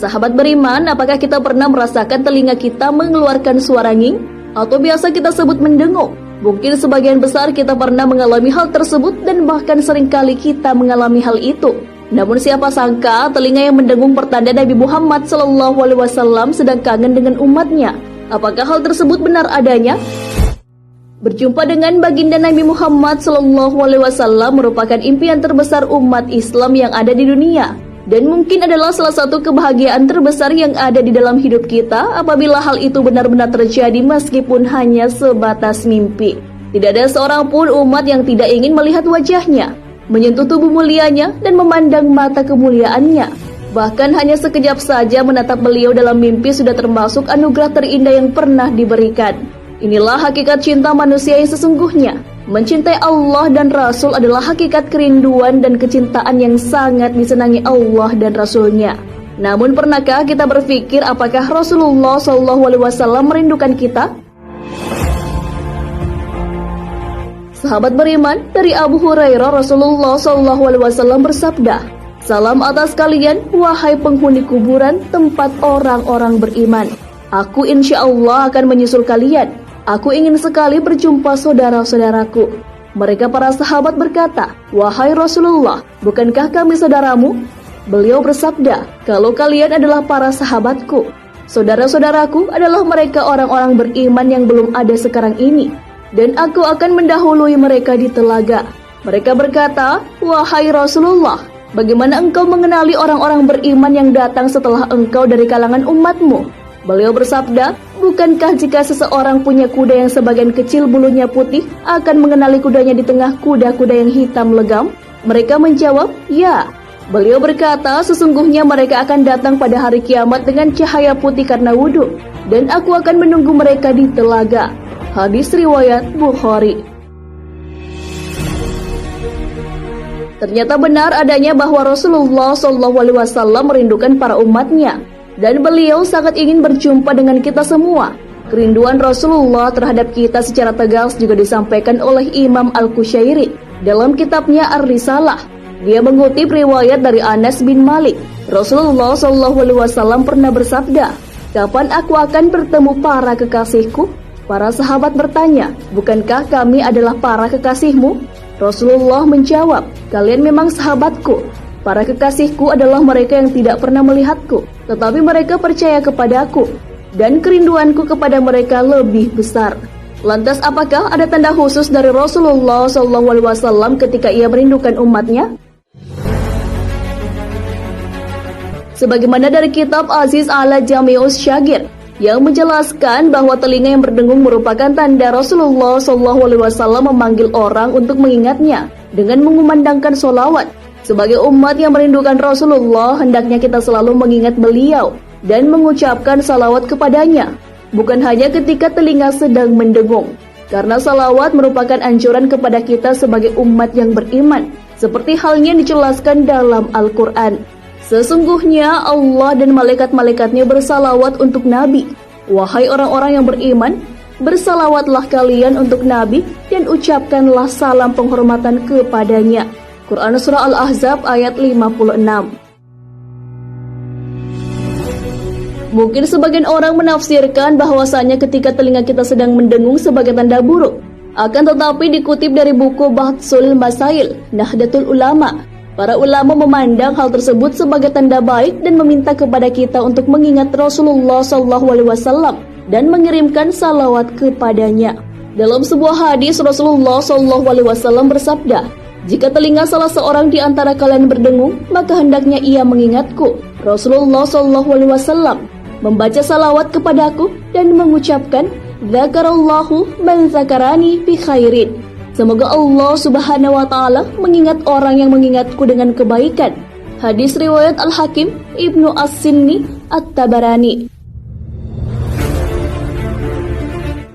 Sahabat beriman, apakah kita pernah merasakan telinga kita mengeluarkan suara nging? Atau biasa kita sebut mendengung? Mungkin sebagian besar kita pernah mengalami hal tersebut dan bahkan seringkali kita mengalami hal itu. Namun siapa sangka telinga yang mendengung pertanda Nabi Muhammad SAW sedang kangen dengan umatnya. Apakah hal tersebut benar adanya? Berjumpa dengan baginda Nabi Muhammad SAW merupakan impian terbesar umat Islam yang ada di dunia. Dan mungkin adalah salah satu kebahagiaan terbesar yang ada di dalam hidup kita apabila hal itu benar-benar terjadi meskipun hanya sebatas mimpi. Tidak ada seorang pun umat yang tidak ingin melihat wajahnya, menyentuh tubuh mulianya dan memandang mata kemuliaannya. Bahkan hanya sekejap saja menatap beliau dalam mimpi sudah termasuk anugerah terindah yang pernah diberikan. Inilah hakikat cinta manusia yang sesungguhnya. Mencintai Allah dan Rasul adalah hakikat kerinduan dan kecintaan yang sangat disenangi Allah dan Rasulnya. Namun pernahkah kita berpikir apakah Rasulullah SAW merindukan kita? Sahabat beriman, dari Abu Hurairah Rasulullah SAW bersabda, "Salam atas kalian, wahai penghuni kuburan, tempat orang-orang beriman. Aku insya Allah akan menyusul kalian. Aku ingin sekali berjumpa saudara-saudaraku." Mereka para sahabat berkata, "Wahai Rasulullah, bukankah kami saudaramu?" Beliau bersabda, "Kalau kalian adalah para sahabatku, saudara-saudaraku adalah mereka orang-orang beriman yang belum ada sekarang ini, dan aku akan mendahului mereka di telaga." Mereka berkata, "Wahai Rasulullah, bagaimana engkau mengenali orang-orang beriman yang datang setelah engkau dari kalangan umatmu?" Beliau bersabda, "Bukankah jika seseorang punya kuda yang sebagian kecil bulunya putih, akan mengenali kudanya di tengah kuda-kuda yang hitam legam?" Mereka menjawab, "Ya." Beliau berkata, "Sesungguhnya mereka akan datang pada hari kiamat dengan cahaya putih karena wudhu, dan aku akan menunggu mereka di telaga." Hadis riwayat Bukhari. Ternyata benar adanya bahwa Rasulullah SAW merindukan para umatnya. Dan beliau sangat ingin berjumpa dengan kita semua. Kerinduan Rasulullah terhadap kita secara tegas juga disampaikan oleh Imam Al-Qushairi dalam kitabnya Ar-Risalah. Dia mengutip riwayat dari Anas bin Malik. Rasulullah SAW pernah bersabda, "Kapan aku akan bertemu para kekasihku?" Para sahabat bertanya, "Bukankah kami adalah para kekasihmu?" Rasulullah menjawab, "Kalian memang sahabatku. Para kekasihku adalah mereka yang tidak pernah melihatku, tetapi mereka percaya kepadaku, dan kerinduanku kepada mereka lebih besar." Lantas apakah ada tanda khusus dari Rasulullah SAW ketika ia merindukan umatnya? Sebagaimana dari kitab Aziz ala Jami'us Syagir, yang menjelaskan bahwa telinga yang berdengung merupakan tanda Rasulullah SAW memanggil orang untuk mengingatnya dengan mengumandangkan sholawat. Sebagai umat yang merindukan Rasulullah, hendaknya kita selalu mengingat beliau dan mengucapkan salawat kepadanya, bukan hanya ketika telinga sedang mendengung. Karena salawat merupakan anjuran kepada kita sebagai umat yang beriman, seperti halnya dijelaskan dalam Al-Quran. Sesungguhnya Allah dan malaikat-malaikatnya bersalawat untuk Nabi. Wahai orang-orang yang beriman, bersalawatlah kalian untuk Nabi dan ucapkanlah salam penghormatan kepadanya. Quran Surah Al-Ahzab ayat 56. Mungkin sebagian orang menafsirkan bahwasanya ketika telinga kita sedang mendengung sebagai tanda buruk. Akan tetapi dikutip dari buku Bahthsul Masail, Nahdlatul Ulama, para ulama memandang hal tersebut sebagai tanda baik dan meminta kepada kita untuk mengingat Rasulullah SAW dan mengirimkan salawat kepadanya. Dalam sebuah hadis Rasulullah SAW bersabda, "Jika telinga salah seorang di antara kalian berdengung, maka hendaknya ia mengingatku." Rasulullah SAW membaca salawat kepadaku dan mengucapkan, "Dzakarallahu man dzakarani bi khairin." Semoga Allah Subhanahu wa Ta'ala mengingat orang yang mengingatku dengan kebaikan. Hadis riwayat Al-Hakim, Ibnu As-Sinni, At-Tabarani.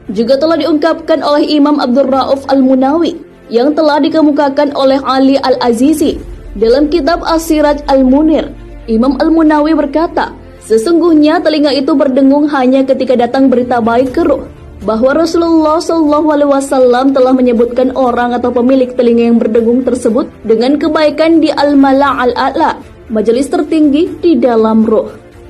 Juga telah diungkapkan oleh Imam Abdul Rauf Al-Munawi yang telah dikemukakan oleh Ali Al-Azizi dalam kitab As-Siraj Al-Munir. Imam Al-Munawi berkata, sesungguhnya telinga itu berdengung hanya ketika datang berita baik ke ruh, bahwa Rasulullah SAW telah menyebutkan orang atau pemilik telinga yang berdengung tersebut dengan kebaikan di Al-Mala' Al-A'la, majelis tertinggi di dalam ruh.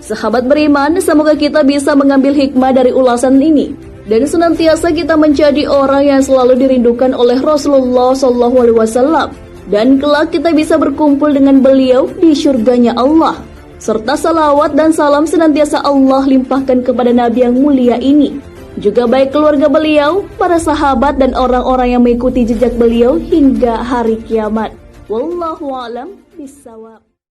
Sahabat beriman, semoga kita bisa mengambil hikmah dari ulasan ini dan senantiasa kita menjadi orang yang selalu dirindukan oleh Rasulullah SAW, dan kelak kita bisa berkumpul dengan beliau di surganya Allah. Serta salawat dan salam senantiasa Allah limpahkan kepada Nabi yang mulia ini, juga baik keluarga beliau, para sahabat dan orang-orang yang mengikuti jejak beliau hingga hari kiamat. Wallahu a'lam bishawab.